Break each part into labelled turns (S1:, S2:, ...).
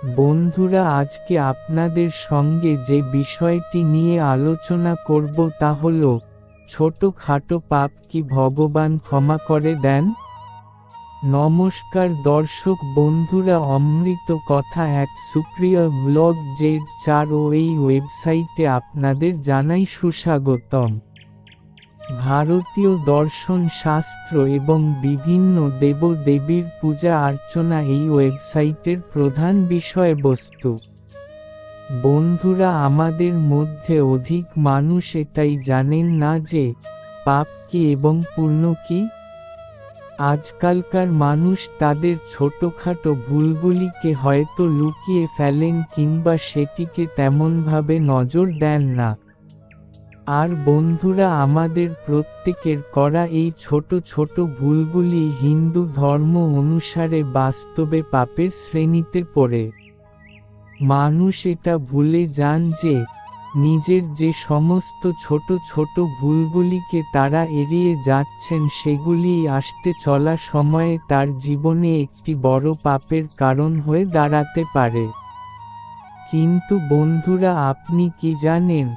S1: বন্ধুরা, আজকে আপনাদের সঙ্গে যে বিষয়টি নিয়ে আলোচনা করব তা হল, ছোটখাটো পাপ কি ভগবান ক্ষমা করে দেন? নমস্কার দর্শক বন্ধুরা, অমৃত কথা এক সুপ্রিয় ব্লগ Z4 ও এই ওয়েবসাইটে আপনাদের জানাই সুস্বাগতম। ভারতীয় দর্শন শাস্ত্র এবং বিভিন্ন দেবদেবীর পূজা অর্চনা এই ওয়েবসাইটের প্রধান বিষয়বস্তু। বন্ধুরা, আমাদের মধ্যে অধিক মানুষ এটাই জানেন না যে পাপ কি এবং পুণ্য কি। আজকালকার মানুষ তাদের ছোটখাটো ভুলগুলিকে হয়তো লুকিয়ে ফেলেন কিংবা সেটিকে তেমনভাবে নজর দেন না। আর বন্ধুরা, আমাদের প্রত্যেকের করা এই ছোট ছোট ভুলগুলি হিন্দু ধর্ম অনুসারে বাস্তবে পাপের শ্রেণীতে পড়ে। মানুষ এটা ভুলে যান যে নিজের যে সমস্ত ছোট ছোট ভুলগুলিকে তারা এড়িয়ে যাচ্ছেন সেগুলি আসতে চলা সময়ে তার জীবনে একটি বড় পাপের কারণ হয়ে দাঁড়াতে পারে। কিন্তু বন্ধুরা, আপনি কি জানেন,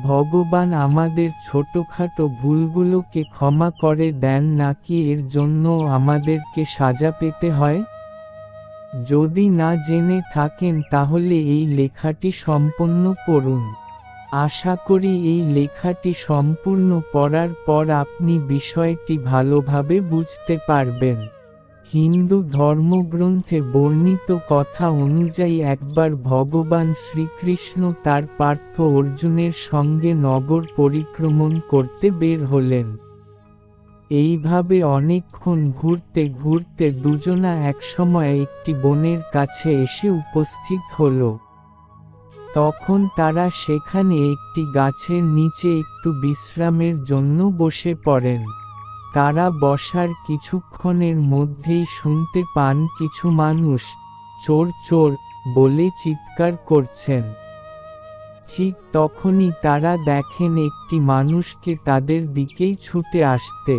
S1: ভগবান আমাদের ছোটখাটো ভুলগুলোকে ক্ষমা করে দেন নাকি এর জন্য আমাদেরকে সাজা পেতে হয়? যদি না জেনে থাকেন তাহলে এই লেখাটি সম্পূর্ণ পড়ুন। আশা করি এই লেখাটি সম্পূর্ণ পড়ার পর আপনি বিষয়টি ভালোভাবে বুঝতে পারবেন। হিন্দু ধর্মগ্রন্থে বর্ণিত কথা অনুযায়ী একবার ভগবান শ্রীকৃষ্ণ তার পার্থ অর্জুনের সঙ্গে নগর পরিক্রমণ করতে বের হলেন। এইভাবে অনেকক্ষণ ঘুরতে ঘুরতে দুজনা একসময় একটি বনের কাছে এসে উপস্থিত হল। তখন তারা সেখানে একটি গাছের নিচে একটু বিশ্রামের জন্য বসে পড়েন। তারা বসার কিছুক্ষণের মধ্যেই শুনতে পান কিছু মানুষ চোর চোর বলে চিৎকার করছেন। ঠিক তখনই তারা দেখেন একটি মানুষকে তাদের দিকেই ছুটে আসতে।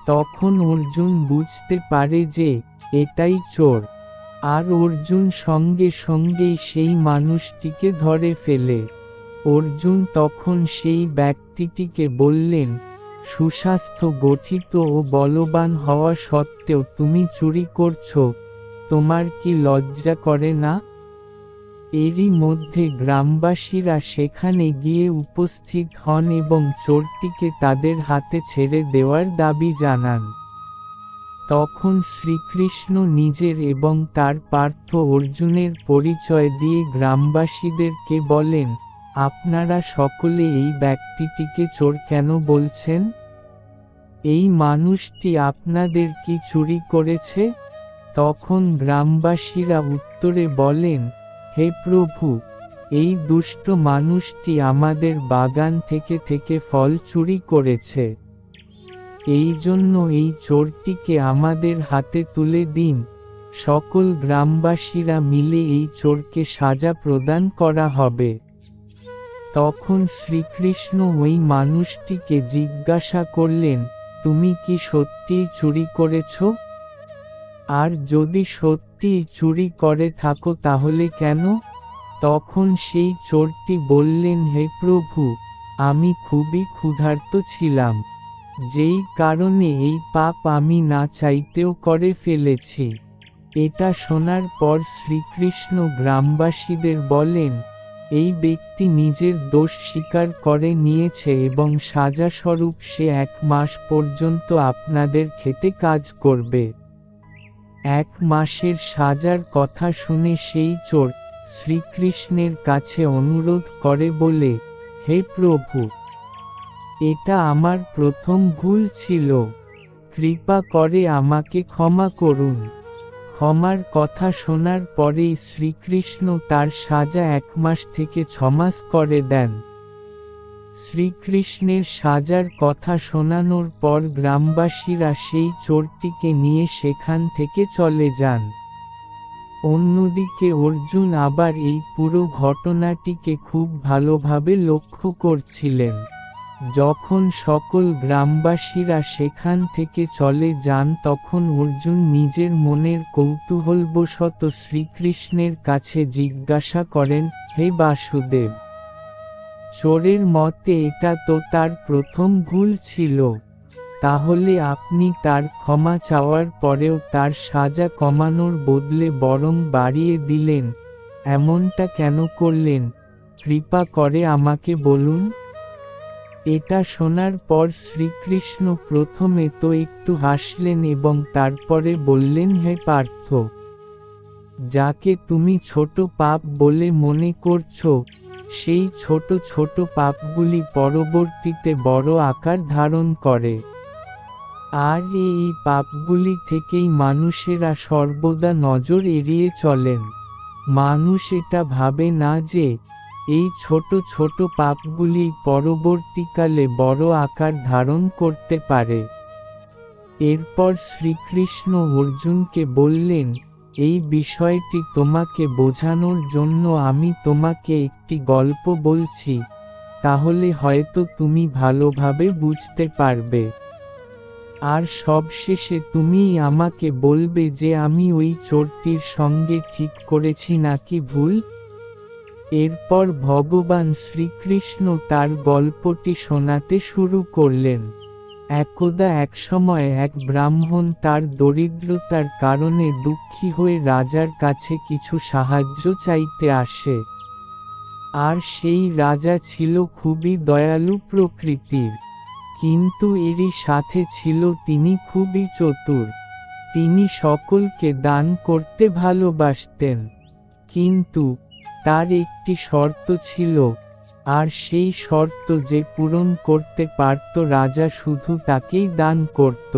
S1: তখন অর্জুন বুঝতে পারে যে এটাই চোর, আর অর্জুন সঙ্গে সঙ্গেই সেই মানুষটিকে ধরে ফেলে। অর্জুন তখন সেই ব্যক্তিটিকে বললেন, সুস্বাস্থ্য গঠিত ও বলবান হওয়া সত্ত্বেও তুমি চুরি করছো, তোমার কি লজ্জা করে না? এরই মধ্যে গ্রামবাসীরা সেখানে গিয়ে উপস্থিত হন এবং চোরটিকে তাদের হাতে ছেড়ে দেওয়ার দাবি জানান। তখন শ্রীকৃষ্ণ নিজের এবং তার পার্থ অর্জুনের পরিচয় দিয়ে গ্রামবাসীদেরকে বলেন, আপনারা সকলে এই ব্যক্তিটিকে চোর কেন বলছেন? এই মানুষটি আপনাদের কি চুরি করেছে? তখন গ্রামবাসীরা উত্তরে বলেন, হে প্রভু, এই দুষ্ট মানুষটি আমাদের বাগান থেকে ফল চুরি করেছে। এই জন্য এই চোরটিকে আমাদের হাতে তুলে দিন। সকল গ্রামবাসীরা মিলে এই চোরকে সাজা প্রদান করা হবে। তখন শ্রীকৃষ্ণ ওই মানুষটিকে জিজ্ঞাসা করলেন, তুমি কি সত্যিই চুরি করেছ? আর যদি সত্যিই চুরি করে থাকো তাহলে কেন? তখন সেই চোরটি বললেন, হে প্রভু, আমি খুবই ক্ষুধার্ত ছিলাম, যেই কারণে এই পাপ আমি না চাইতেও করে ফেলেছি। এটা শোনার পর শ্রীকৃষ্ণ গ্রামবাসীদের বলেন, এই ব্যক্তি নিজের দোষ স্বীকার করে নিয়েছে এবং সাজাস্বরূপ সে 1 মাস পর্যন্ত আপনাদের খেতে কাজ করবে। 1 মাসের সাজার কথা শুনে সেই চোর শ্রীকৃষ্ণের কাছে অনুরোধ করে বলে, হে প্রভু, এটা আমার প্রথম ভুল ছিল, কৃপা করে আমাকে ক্ষমা করুন। ক্ষমার কথা শোনার পরেই শ্রীকৃষ্ণ তার সাজা 1 মাস থেকে 6 মাস করে দেন। শ্রীকৃষ্ণের সাজার কথা শোনানোর পর গ্রামবাসীরা সেই চোরটিকে নিয়ে সেখান থেকে চলে যান। অন্যদিকে অর্জুন আবার এই পুরো ঘটনাটিকে খুব ভালোভাবে লক্ষ্য করছিলেন। যখন সকল গ্রামবাসীরা সেখান থেকে চলে যান তখন অর্জুন নিজের মনের কৌতূহলবশত শ্রীকৃষ্ণের কাছে জিজ্ঞাসা করেন, হে বাসুদেব, চোরের মতে এটা তো তার প্রথম ভুল ছিল, তাহলে আপনি তার ক্ষমা চাওয়ার পরেও তার সাজা কমানোর বদলে বরং বাড়িয়ে দিলেন, এমনটা কেন করলেন, কৃপা করে আমাকে বলুন। এটা শোনার পর শ্রীকৃষ্ণ প্রথমে তো একটু হাসলেন এবং তারপরে বললেন, হে পার্থ, যাকে তুমি ছোট পাপ বলে মনে করছো, সেই ছোট ছোট পাপগুলি পরবর্তীতে বড় আকার ধারণ করে। আর এই পাপগুলি থেকেই মানুষেরা সর্বদা নজর এড়িয়ে চলেন। মানুষ এটা ভাবে না যে এই ছোট ছোট পাপগুলি পরবর্তীকালে বড় আকার ধারণ করতে পারে। এরপর শ্রীকৃষ্ণ অর্জুনকে বললেন, এই বিষয়টি তোমাকে বোঝানোর জন্য আমি তোমাকে একটি গল্প বলছি, তাহলে হয়তো তুমি ভালোভাবে বুঝতে পারবে। আর সবশেষে তুমিই আমাকে বলবে যে আমি ওই চোরটির সঙ্গে ঠিক করেছি নাকি ভুল। এরপর ভগবান শ্রীকৃষ্ণ তার গল্পটি শোনাতে শুরু করলেন। একদা একসময় এক ব্রাহ্মণ তার দরিদ্রতার কারণে দুঃখী হয়ে রাজার কাছে কিছু সাহায্য চাইতে আসে। আর সেই রাজা ছিল খুবই দয়ালু প্রকৃতির, কিন্তু এরই সাথে ছিল তিনি খুবই চতুর। তিনি সকলকে দান করতে ভালোবাসতেন, কিন্তু তার একটি শর্ত ছিল, আর সেই শর্ত যে পূরণ করতে পারত রাজা শুধু তাকেই দান করত।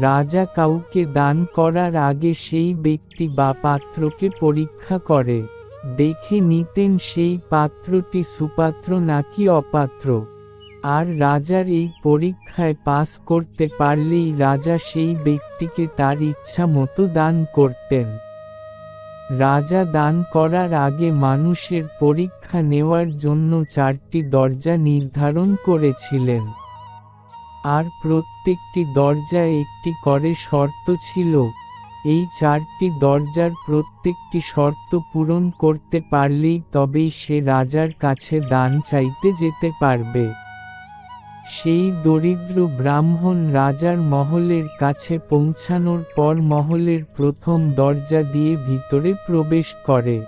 S1: রাজা কাউকে দান করার আগে সেই ব্যক্তি বা পাত্রকে পরীক্ষা করে দেখে নিতেন সেই পাত্রটি সুপাত্র নাকি অপাত্র। আর রাজার এই পরীক্ষায় পাস করতে পারলেই রাজা সেই ব্যক্তিকে তার ইচ্ছা মতো দান করতেন। রাজা দান করার আগে মানুষের পরীক্ষা নেওয়ার জন্য 4টি দরজা নির্ধারণ করেছিলেন। আর প্রত্যেকটি দরজায় একটি করে শর্ত ছিল। এই 4টি দরজার প্রত্যেকটি শর্ত পূরণ করতে পারলেই তবেই সে রাজার কাছে দান চাইতে যেতে পারবে। সেই দরিদ্র ব্রাহ্মণ রাজার মহলের কাছে পৌঁছানোর পর মহলের প্রথম দরজা দিয়ে ভিতরে প্রবেশ করে।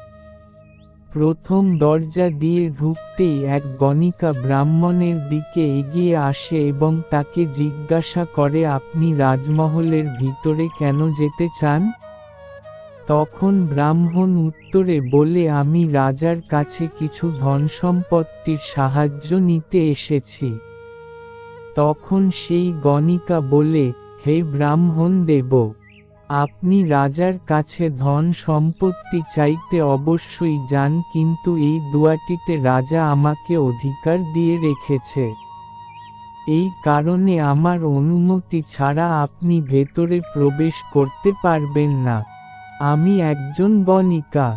S1: প্রথম দরজা দিয়ে ঢুকতেই এক গণিকা ব্রাহ্মণের দিকে এগিয়ে আসে এবং তাকে জিজ্ঞাসা করে, আপনি রাজমহলের ভিতরে কেন যেতে চান? তখন ব্রাহ্মণ উত্তরে বলে, আমি রাজার কাছে কিছু ধনসম্পত্তির সাহায্য নিতে এসেছি। তখন সেই গণিকা বলে, হে ব্রাহ্মণ দেব, আপনি রাজার কাছে ধন সম্পত্তি চাইতে অবশ্যই যান, কিন্তু এই দুয়াটিতে রাজা আমাকে অধিকার দিয়ে রেখেছে। এই কারণে আমার অনুমতি ছাড়া আপনি ভেতরে প্রবেশ করতে পারবেন না। আমি একজন গণিকা,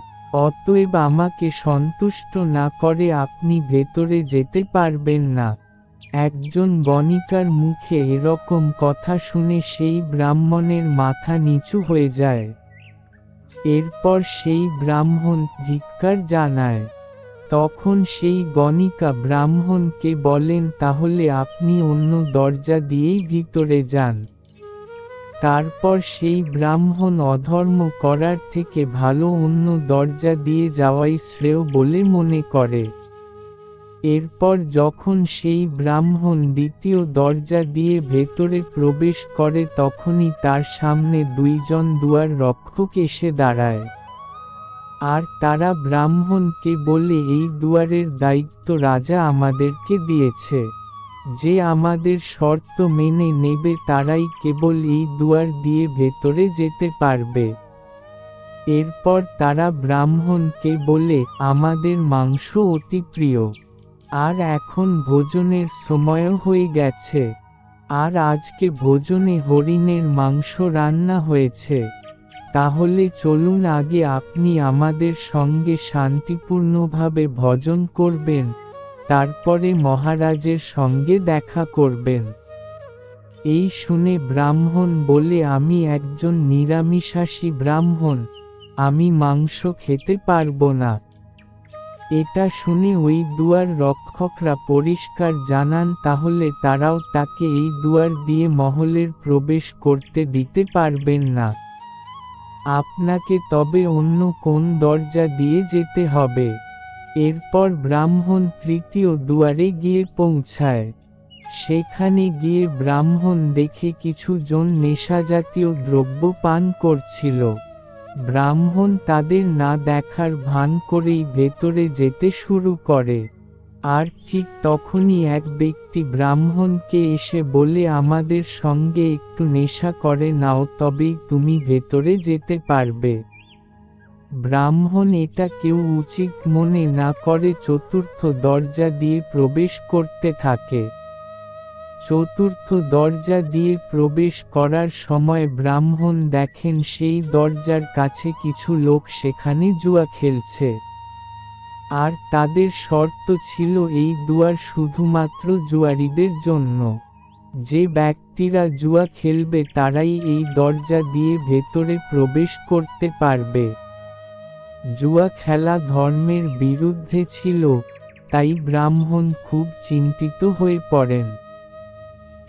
S1: অতএব আমাকে সন্তুষ্ট না করে আপনি ভেতরে যেতে পারবেন না। একজন গণিকার মুখে এরকম কথা শুনে সেই ব্রাহ্মণের মাথা নিচু হয়ে যায়। এরপর সেই ব্রাহ্মণ ধিক্কার জানায়। তখন সেই গণিকা ব্রাহ্মণকে বলেন, তাহলে আপনি অন্য দরজা দিয়েই ভিতরে যান। তারপর সেই ব্রাহ্মণ অধর্ম করার থেকে ভালো অন্য দরজা দিয়ে যাওয়াই শ্রেয় বলে মনে করে। এরপর যখন সেই ব্রাহ্মণ দ্বিতীয় দরজা দিয়ে ভেতরে প্রবেশ করে তখনই তার সামনে 2 জন দুয়ার রক্ষক এসে দাঁড়ায়। আর তারা ব্রাহ্মণকে বলে, এই দুয়ারের দায়িত্ব রাজা আমাদেরকে দিয়েছে। যে আমাদের শর্ত মেনে নেবে তারাই কেবল এই দুয়ার দিয়ে ভেতরে যেতে পারবে। এরপর তারা ব্রাহ্মণকে বলে, আমাদের মাংস অতি প্রিয়, আর এখন ভোজনের সময়ও হয়ে গেছে, আর আজকে ভোজনে হরিণের মাংস রান্না হয়েছে। তাহলে চলুন আগে আপনি আমাদের সঙ্গে শান্তিপূর্ণভাবে ভোজন করবেন, তারপরে মহারাজের সঙ্গে দেখা করবেন। এই শুনে ব্রাহ্মণ বলে, আমি একজন নিরামিষাশী ব্রাহ্মণ, আমি মাংস খেতে পারবো না। এটা শুনে ওই দুয়ার রক্ষকরা পরিষ্কার জানান তাহলে তারাও তাকে এই দুয়ার দিয়ে মহলের প্রবেশ করতে দিতে পারবেন না। আপনাকে তবে অন্য কোন দরজা দিয়ে যেতে হবে। এরপর ব্রাহ্মণ তৃতীয় দুয়ারে গিয়ে পৌঁছায়। সেখানে গিয়ে ব্রাহ্মণ দেখে কিছু জন নেশাজাতীয় দ্রব্য পান করছিল। ব্রাহ্মণ তাদের না দেখার ভান করেই ভেতরে যেতে শুরু করে। আর ঠিক তখনই এক ব্যক্তি ব্রাহ্মণকে এসে বলে, আমাদের সঙ্গে একটু নেশা করে নাও, তবেই তুমি ভেতরে যেতে পারবে। ব্রাহ্মণ এটা কেউ উচিত মনে না করে চতুর্থ দরজা দিয়ে প্রবেশ করতে থাকে। চতুর্থ দরজা দিয়ে প্রবেশ করার সময় ব্রাহ্মণ দেখেন সেই দরজার কাছে কিছু লোক সেখানে জুয়া খেলছে। আর তাদের শর্ত ছিল এই দুয়ার শুধুমাত্র জুয়ারিদের জন্য। যে ব্যক্তিরা জুয়া খেলবে তারাই এই দরজা দিয়ে ভেতরে প্রবেশ করতে পারবে। জুয়া খেলা ধর্মের বিরুদ্ধে ছিল, তাই ব্রাহ্মণ খুব চিন্তিত হয়ে পড়েন।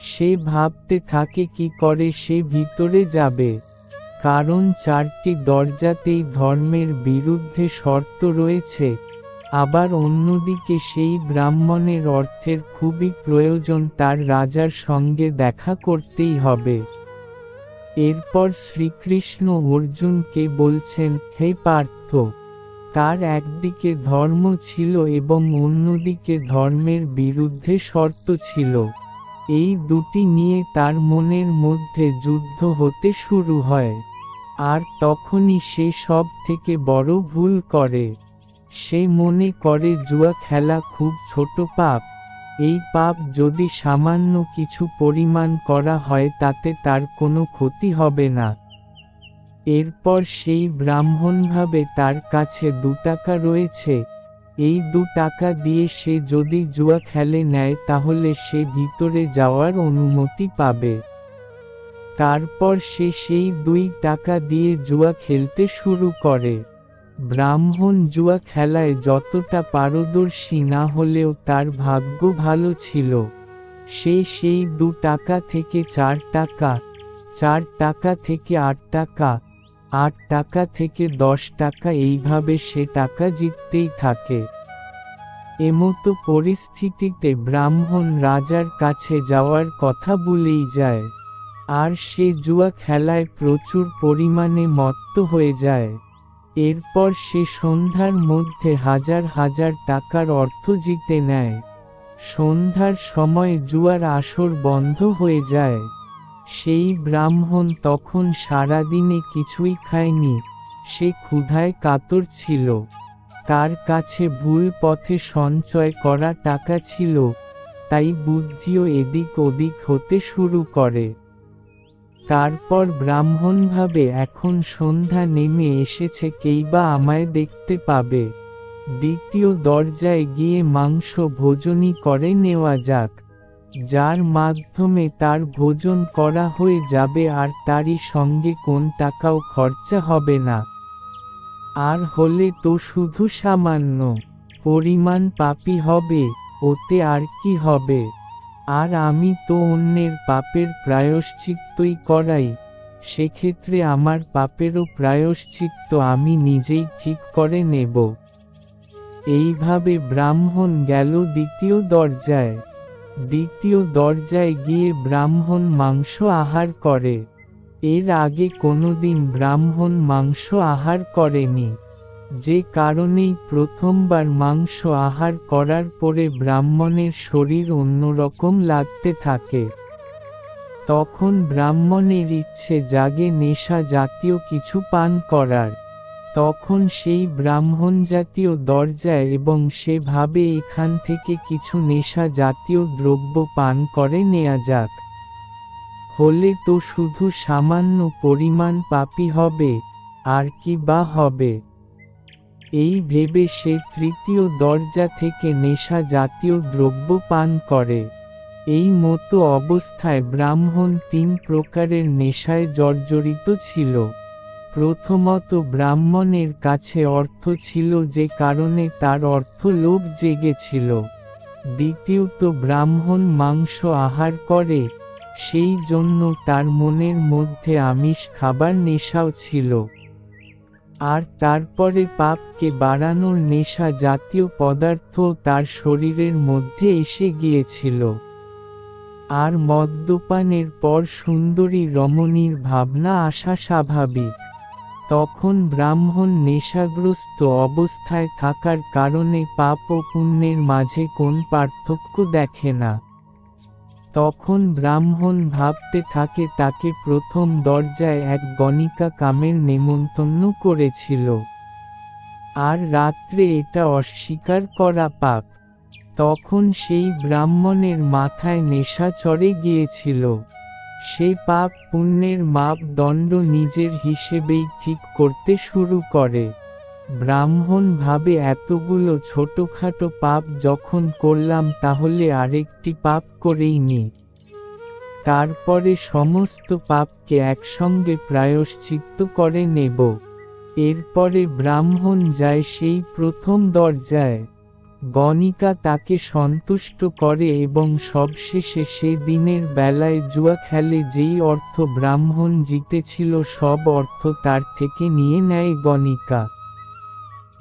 S1: সে ভাবতে থাকে কি করে সে ভিতরে যাবে, কারণ 4টি দরজাতেই ধর্মের বিরুদ্ধে শর্ত রয়েছে। আবার অন্যদিকে সেই ব্রাহ্মণের অর্থের খুবই প্রয়োজন, তার রাজার সঙ্গে দেখা করতেই হবে। এরপর শ্রীকৃষ্ণ অর্জুনকে বলছেন, হে পার্থ, তার একদিকে ধর্ম ছিল এবং অন্যদিকে ধর্মের বিরুদ্ধে শর্ত ছিল। এই দুটি নিয়ে তার মনের মধ্যে যুদ্ধ হতে শুরু হয়। আর তখনই সে সব থেকে বড় ভুল করে। সে মনে করে জুয়া খেলা খুব ছোট পাপ, এই পাপ যদি সামান্য কিছু পরিমাণ করা হয় তাতে তার কোনো ক্ষতি হবে না। এরপর সেই ব্রাহ্মণ ভাবে তার কাছে 2 টাকা রয়েছে, এই 2 টাকা দিয়ে সে যদি জুয়া খেলে নেয় তাহলে সে ভিতরে যাওয়ার অনুমতি পাবে। তারপর সে সেই 2 টাকা দিয়ে জুয়া খেলতে শুরু করে। ব্রাহ্মণ জুয়া খেলায় যতটা পারদর্শী না হলেও তার ভাগ্য ভালো ছিল। সে সেই 2 টাকা থেকে 4 টাকা, 4 টাকা থেকে 8 টাকা, 8 টাকা থেকে 10 টাকা, এইভাবে সে টাকা জিততেই থাকে। এমতো পরিস্থিতিতে ব্রাহ্মণ রাজার কাছে যাওয়ার কথা ভুলেই যায়। আর সে জুয়া খেলায় প্রচুর পরিমাণে মত্ত হয়ে যায়। এরপর সে সন্ধ্যার মধ্যে হাজার হাজার টাকার অর্থ জিতে নেয়। সন্ধ্যার সময় জুয়ার আসর বন্ধ হয়ে যায়। সেই ব্রাহ্মণ তখন সারাদিনে কিছুই খায়নি, সে ক্ষুধায় কাতর ছিল। তার কাছে ভুল পথে সঞ্চয় করা টাকা ছিল, তাই বুদ্ধিও এদিক ওদিক হতে শুরু করে। তারপর ব্রাহ্মণ ভাবে, এখন সন্ধ্যা নেমে এসেছে, কেই বা আমায় দেখতে পাবে। দ্বিতীয় দরজায় গিয়ে মাংস ভোজনই করে নেওয়া যাক, যার মাধ্যমে তার ভোজন করা হয়ে যাবে আর তারই সঙ্গে কোন টাকাও খরচা হবে না। আর হলে তো শুধু সামান্য পরিমাণ পাপই হবে, ওতে আর কি হবে। আর আমি তো অন্যের পাপের প্রায়শ্চিত্তই করাই, সেক্ষেত্রে আমার পাপেরও প্রায়শ্চিত্ত আমি নিজেই ঠিক করে নেব। এইভাবে ব্রাহ্মণ গেল দ্বিতীয় দরজায়। দ্বিতীয় দরজায় গিয়ে ব্রাহ্মণ মাংস আহার করে। এর আগে কোনোদিন ব্রাহ্মণ মাংস আহার করেনি, যে কারণেই প্রথমবার মাংস আহার করার পরে ব্রাহ্মণের শরীর অন্যরকম লাগতে থাকে। তখন ব্রাহ্মণের ইচ্ছে জাগে নেশা জাতীয় কিছু পান করার। তখন সেই ব্রাহ্মণ জাতীয় দরজায় এবং সে ভাবে এখান থেকে কিছু নেশা জাতীয় দ্রব্য পান করে নেয়া যাক, হলে তো শুধু সামান্য পরিমাণ পাপই হবে, আর কি বা হবে। এই ভেবে সে তৃতীয় দরজা থেকে নেশা জাতীয় দ্রব্য পান করে। এই মতো অবস্থায় ব্রাহ্মণ 3 প্রকারের নেশায় জর্জরিত ছিল। প্রথমত, ব্রাহ্মণের কাছে অর্থ ছিল যে কারণে তার অর্থ লোভ জেগেছিল। দ্বিতীয়ত, ব্রাহ্মণ মাংস আহার করে, সেই জন্য তার মনের মধ্যে আমিষ খাবার নেশাও ছিল। আর তারপরে পাপকে বাড়ানোর নেশা জাতীয় পদার্থ তার শরীরের মধ্যে এসে গিয়েছিল। আর মদ্যপানের পর সুন্দরী রমণীর ভাবনা আসা স্বাভাবিক। তখন ব্রাহ্মণ নেশাগ্রস্ত অবস্থায় থাকার কারণে পাপ ও পুণ্যের মাঝে কোন পার্থক্য দেখে না। তখন ব্রাহ্মণ ভাবতে থাকে তাকে প্রথম দরজায় এক গণিকা কামের নেমন্তন্ন করেছিল, আর রাত্রে এটা অস্বীকার করা পাপ। তখন সেই ব্রাহ্মণের মাথায় নেশা চড়ে গিয়েছিল। সে পাপ পুণ্যের মাপদণ্ড নিজের হিসেবেই ঠিক করতে শুরু করে। ব্রাহ্মণ ভাবে এতগুলো ছোটখাটো পাপ যখন করলাম তাহলে আরেকটি পাপ করেই নি। তারপরে সমস্ত পাপকে একসঙ্গে প্রায়শ্চিত্ত করে নেব। এরপরে ব্রাহ্মণ যায় সেই প্রথম দরজায়। গণিকা তাকে সন্তুষ্ট করে এবং সবশেষে সে দিনের বেলায় জুয়া খেলে, যেই অর্থ ব্রাহ্মণ জিতেছিল সব অর্থ তার থেকে নিয়ে নেয় গণিকা।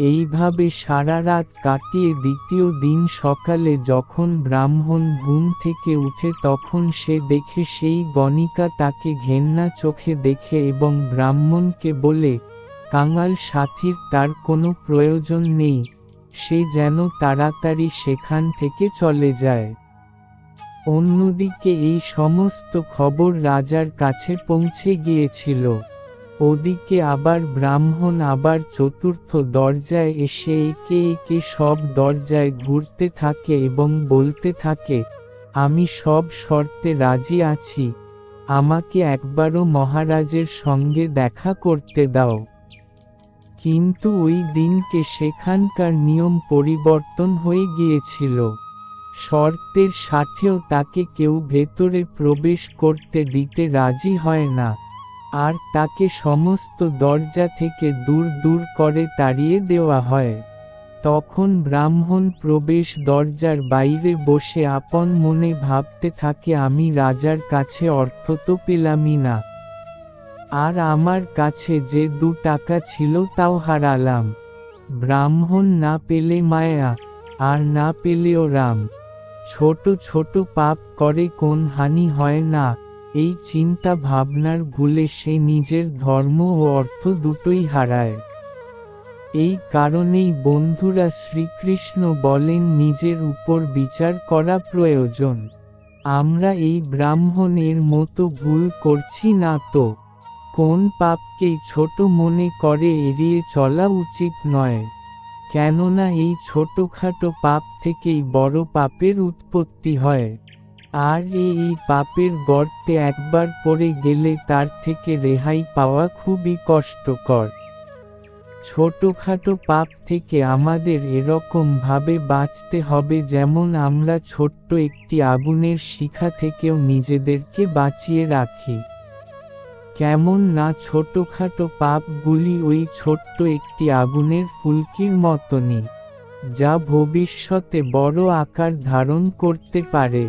S1: এইভাবে সারা রাত কাটিয়ে দ্বিতীয় দিন সকালে যখন ব্রাহ্মণ ঘুম থেকে উঠে তখন সে দেখে সেই গণিকা তাকে ঘেন্না চোখে দেখে এবং ব্রাহ্মণকে বলে, কাঙাল সাথীর তার কোনো প্রয়োজন নেই, সে যেন তাড়াতাড়ি সেখান থেকে চলে যায়। অন্যদিকে এই সমস্ত খবর রাজার কাছে পৌঁছে গিয়েছিল। ওদিকে আবার ব্রাহ্মণ আবার চতুর্থ দরজায় এসে একে একে সব দরজায় ঘুরতে থাকে এবং বলতে থাকে, আমি সব শর্তে রাজি আছি, আমাকে একবারও মহারাজের সঙ্গে দেখা করতে দাও। কিন্তু ওই দিনকে সেখানকার নিয়ম পরিবর্তন হয়ে গিয়েছিল। শর্তের সাথেও তাকে কেউ ভেতরে প্রবেশ করতে দিতে রাজি হয় না, আর তাকে সমস্ত দরজা থেকে দূর দূর করে তাড়িয়ে দেওয়া হয়। তখন ব্রাহ্মণ প্রবেশ দরজার বাইরে বসে আপন মনে ভাবতে থাকে, আমি রাজার কাছে অর্থ তো পেলামই না, আর আমার কাছে যে 2 টাকা ছিল তাও হারালাম। ব্রাহ্মণ না পেলে মায়া, আর না পেলেও রাম। ছোট ছোট পাপ করে কোন হানি হয় না, এই চিন্তা ভাবনার ভুলে সে নিজের ধর্ম ও অর্থ দুটোই হারায়। এই কারণেই বন্ধুরা শ্রীকৃষ্ণ বলেন নিজের উপর বিচার করা প্রয়োজন। আমরা এই ব্রাহ্মণের মতো ভুল করছি না তো? কোন পাপকেই ছোট মনে করে এড়িয়ে চলা উচিত নয়, কেননা এই ছোটখাটো পাপ থেকেই বড় পাপের উৎপত্তি হয়। আর এই পাপের গর্তে একবার পড়ে গেলে তার থেকে রেহাই পাওয়া খুবই কষ্টকর। ছোটখাটো পাপ থেকে আমাদের এরকম ভাবে বাঁচতে হবে যেমন আমরা ছোট্ট একটি আগুনের শিখা থেকেও নিজেদেরকে বাঁচিয়ে রাখি। কেমন না ছোটখাটো পাপগুলি ওই ছোট্ট একটি আগুনের ফুলকির মতনই, যা ভবিষ্যতে বড় আকার ধারণ করতে পারে।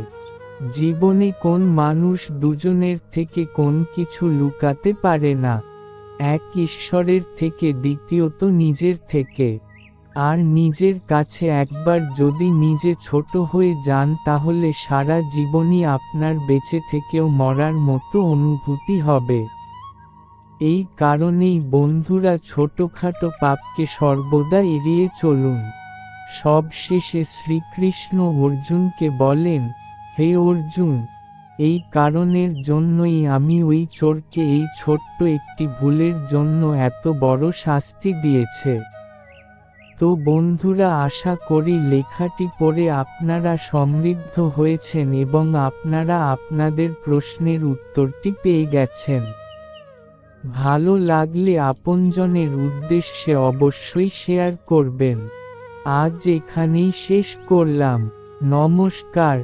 S1: জীবনে কোন মানুষ দুজনের থেকে কোন কিছু লুকাতে পারে না, এক ঈশ্বরের থেকে, দ্বিতীয়ত নিজের থেকে। আর নিজের কাছে একবার যদি নিজে ছোট হয়ে যান তাহলে সারা জীবনই আপনার বেঁচে থেকেও মরার মতো অনুভূতি হবে। এই কারণেই বন্ধুরা ছোটখাটো পাপকে সর্বদা এড়িয়ে চলুন। সবশেষে শ্রীকৃষ্ণ অর্জুনকে বলেন, হে অর্জুন, এই কারণের জন্যই আমি ওই চোরকে এই ছোট্ট একটি ভুলের জন্য এত বড় শাস্তি দিয়েছে। তো বন্ধুরা, আশা করি লেখাটি পড়ে আপনারা সমৃদ্ধ হয়েছেন এবং আপনারা আপনাদের প্রশ্নের উত্তরটি পেয়ে গেছেন। ভালো লাগলে আপনজনের উদ্দেশ্যে অবশ্যই শেয়ার করবেন। আজ এখানেই শেষ করলাম। নমস্কার,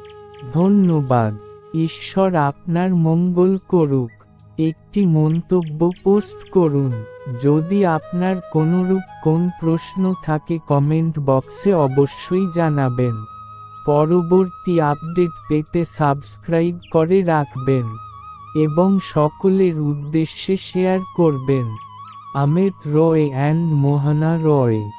S1: ধন্যবাদ। ঈশ্বর আপনার মঙ্গল করুক। একটি মন্তব্য পোস্ট করুন। যদি আপনার কোনরূপ কোন প্রশ্ন থাকে কমেন্ট বক্সে অবশ্যই জানাবেন। পরবর্তী আপডেট পেতে সাবস্ক্রাইব করে রাখবেন এবং সকলের উদ্দেশ্যে শেয়ার করবেন। অমিত রয় অ্যান্ড মোহনা রয়।